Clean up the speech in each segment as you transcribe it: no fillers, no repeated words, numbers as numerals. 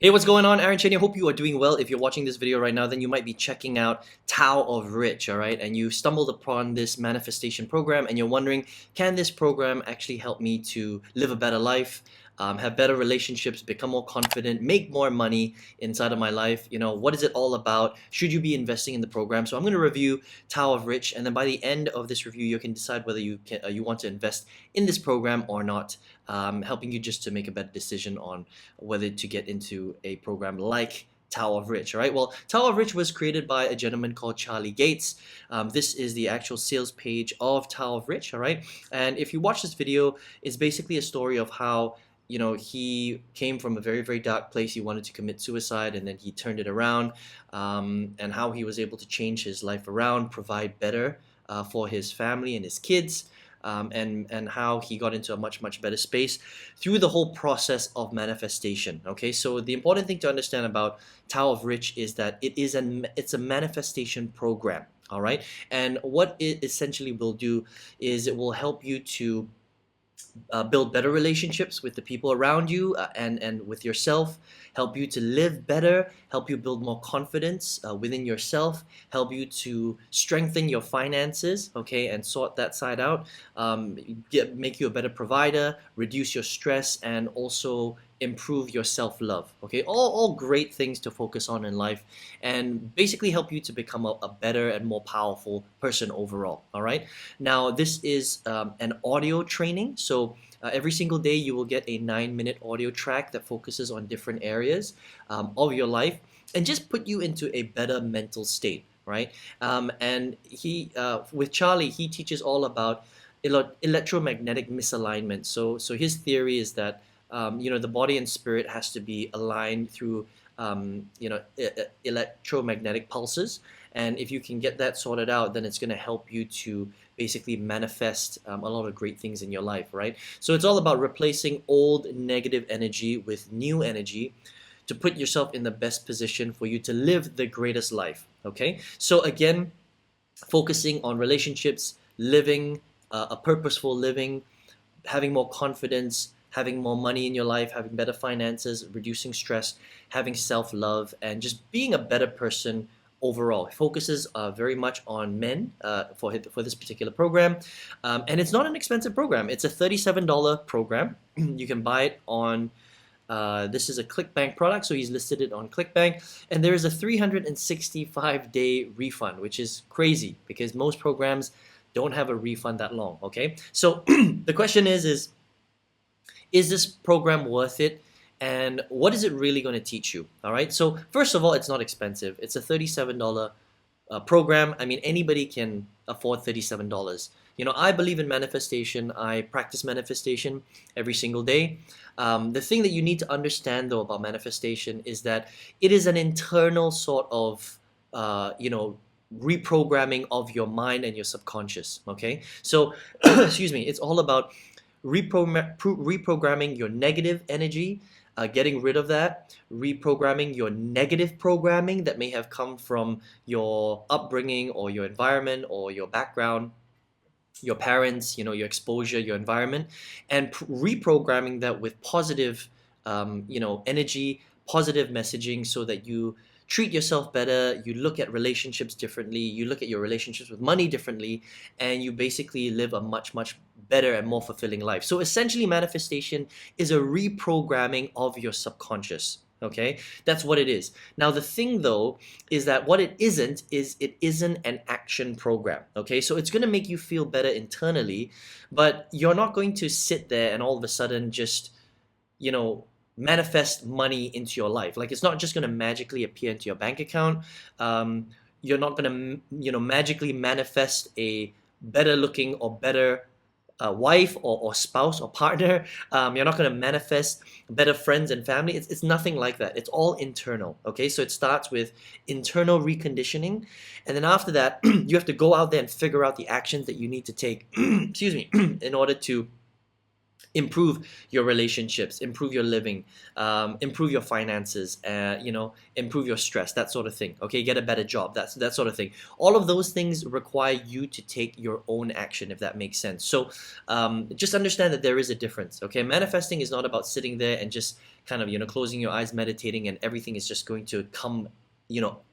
Hey, what's going on? Aaron Chen here. Hope you are doing well. If you're watching this video right now, then you might be checking out Tao of Rich, all right? And you stumbled upon this manifestation program and you're wondering, can this program actually help me to live a better life, have better relationships, become more confident, make more money inside of my life? What is it all about? Should you be investing in the program? So I'm going to review Tao of Rich, and then by the end of this review, you can decide whether you want to invest in this program or not, helping you just to make a better decision on whether to get into a program like Tao of Rich. All right. Well, Tao of Rich was created by a gentleman called Charlie Gates. This is the actual sales page of Tao of Rich. All right. And if you watch this video, it's basically a story of how he came from a very, very dark place. He wanted to commit suicide, and then he turned it around, and how he was able to change his life around, provide better for his family and his kids. And how he got into a much better space through the whole process of manifestation. Okay, so the important thing to understand about Tao of Rich is that it's a manifestation program. All right, and what it essentially will do is it will help you to build better relationships with the people around you, and with yourself, help you to live better, help you build more confidence within yourself, help you to strengthen your finances, okay, and sort that side out, make you a better provider, reduce your stress, and also improve your self-love. Okay, all great things to focus on in life, and basically help you to become a better and more powerful person overall. All right, now this is an audio training, so every single day you will get a 9-minute audio track that focuses on different areas of your life and just put you into a better mental state, right? And with Charlie, he teaches all about electromagnetic misalignment. So his theory is that the body and spirit has to be aligned through electromagnetic pulses, and if you can get that sorted out, then it's going to help you to basically manifest a lot of great things in your life, right? So it's all about replacing old negative energy with new energy to put yourself in the best position for you to live the greatest life. Okay, so again, focusing on relationships, living a purposeful living, having more confidence, having more money in your life, having better finances, reducing stress, having self-love, and just being a better person overall. It focuses very much on men for this particular program, and it's not an expensive program. It's a $37 program. You can buy it on this is a ClickBank product, so he's listed it on ClickBank, and there is a 365-day refund, which is crazy because most programs don't have a refund that long. Okay, so the question is this program worth it, and what is it really going to teach you? All right, so first of all, it's not expensive. It's a $37 program. I mean, anybody can afford $37. I believe in manifestation. I practice manifestation every single day. The thing that you need to understand though about manifestation is that it is an internal sort of reprogramming of your mind and your subconscious. Okay, so excuse me, it's all about reprogramming your negative energy, getting rid of that, reprogramming your negative programming that may have come from your upbringing or your environment or your background, your parents, your exposure, your environment, and reprogramming that with positive, energy, positive messaging, so that you treat yourself better, you look at relationships differently, you look at your relationships with money differently, and you basically live a much better and more fulfilling life. So essentially, manifestation is a reprogramming of your subconscious. Okay, that's what it is. Now the thing though is that what it isn't an action program. Okay, so it's going to make you feel better internally, but you're not going to sit there and all of a sudden just manifest money into your life. Like, it's not just going to magically appear into your bank account. You're not going to magically manifest a better looking or better wife or spouse or partner. You're not going to manifest better friends and family. It's nothing like that. It's all internal. Okay, so it starts with internal reconditioning, and then after that you have to go out there and figure out the actions that you need to take excuse me, in order to improve your relationships, improve your living, improve your finances, improve your stress, that sort of thing. Okay, get a better job, that sort of thing. All of those things require you to take your own action, if that makes sense. So just understand that there is a difference. Okay, manifesting is not about sitting there and just kind of closing your eyes, meditating, and everything is just going to come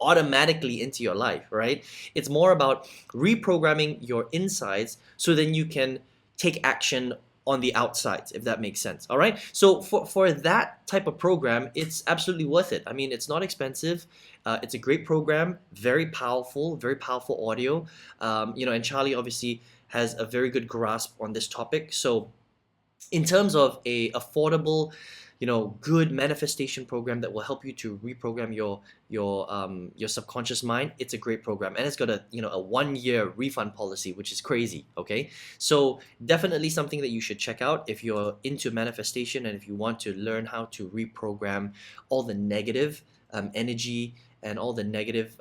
automatically into your life, right? It's more about reprogramming your insides so then you can take action on the outsides, if that makes sense. All right, so for that type of program, it's absolutely worth it. I mean, it's not expensive. It's a great program, very powerful audio. And Charlie obviously has a very good grasp on this topic. So in terms of a affordable, good manifestation program that will help you to reprogram your subconscious mind, it's a great program, and it's got a 1-year refund policy, which is crazy. Okay, so definitely something that you should check out if you're into manifestation and if you want to learn how to reprogram all the negative energy and all the negative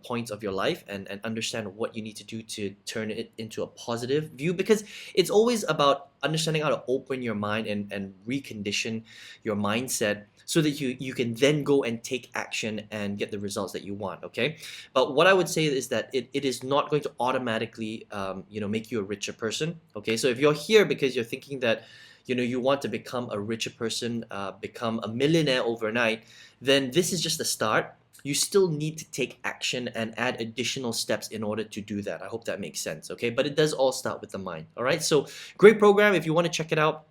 points of your life, and understand what you need to do to turn it into a positive view, because it's always about understanding how to open your mind and recondition your mindset so that you can then go and take action and get the results that you want. Okay, but what I would say is that it is not going to automatically make you a richer person. Okay, so if you're here because you're thinking that you want to become a richer person, become a millionaire overnight, then this is just the start. You still need to take action and add additional steps in order to do that. I hope that makes sense, okay? But it does all start with the mind, all right? So great program. If you want to check it out,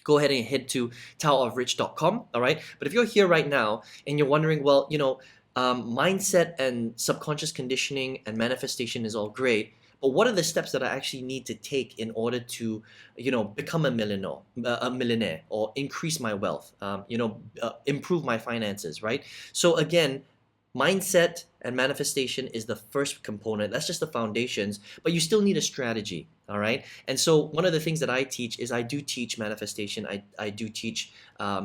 go ahead and head to towerofrich.com, all right? But if you're here right now and you're wondering, well, mindset and subconscious conditioning and manifestation is all great, but what are the steps that I actually need to take in order to, become a millionaire, or increase my wealth, improve my finances, right? So again, mindset and manifestation is the first component. That's just the foundations, but you still need a strategy, all right? And so one of the things that I teach is I do teach manifestation. I do teach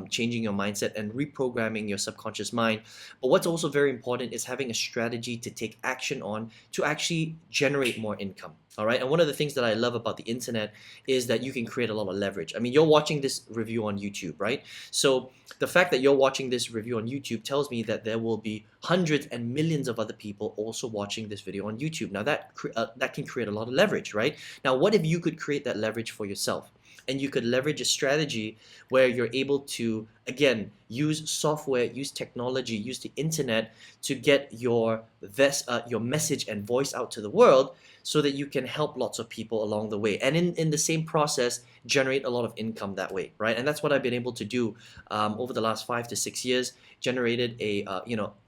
changing your mindset and reprogramming your subconscious mind. But what's also very important is having a strategy to take action on to actually generate more income. All right, and one of the things that I love about the internet is that you can create a lot of leverage. I mean, you're watching this review on YouTube, right? So the fact that you're watching this review on YouTube tells me that there will be hundreds and millions of other people also watching this video on YouTube. Now that can create a lot of leverage, right? Now, what if you could create that leverage for yourself? And you could leverage a strategy where you're able to, again, use software, use technology, use the internet to get your message and voice out to the world, so that you can help lots of people along the way, and in the same process generate a lot of income that way, right? And that's what I've been able to do over the last 5 to 6 years. Generated a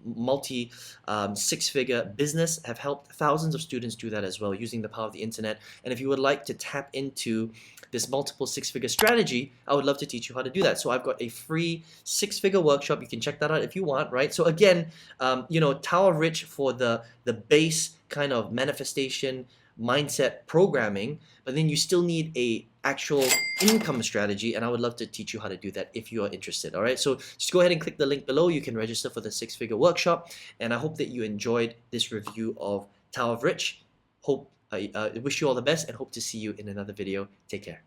multi six-figure business, have helped thousands of students do that as well using the power of the internet. And if you would like to tap into this multiple six-figure strategy, I would love to teach you how to do that. So I've got a free 6-figure workshop. You can check that out if you want, right? So again, Tower of Rich for the base kind of manifestation mindset programming, but then you still need a actual income strategy, and I would love to teach you how to do that if you are interested. All right, so just go ahead and click the link below. You can register for the 6-figure workshop, and I hope that you enjoyed this review of Tower of Rich. I wish you all the best and hope to see you in another video. Take care.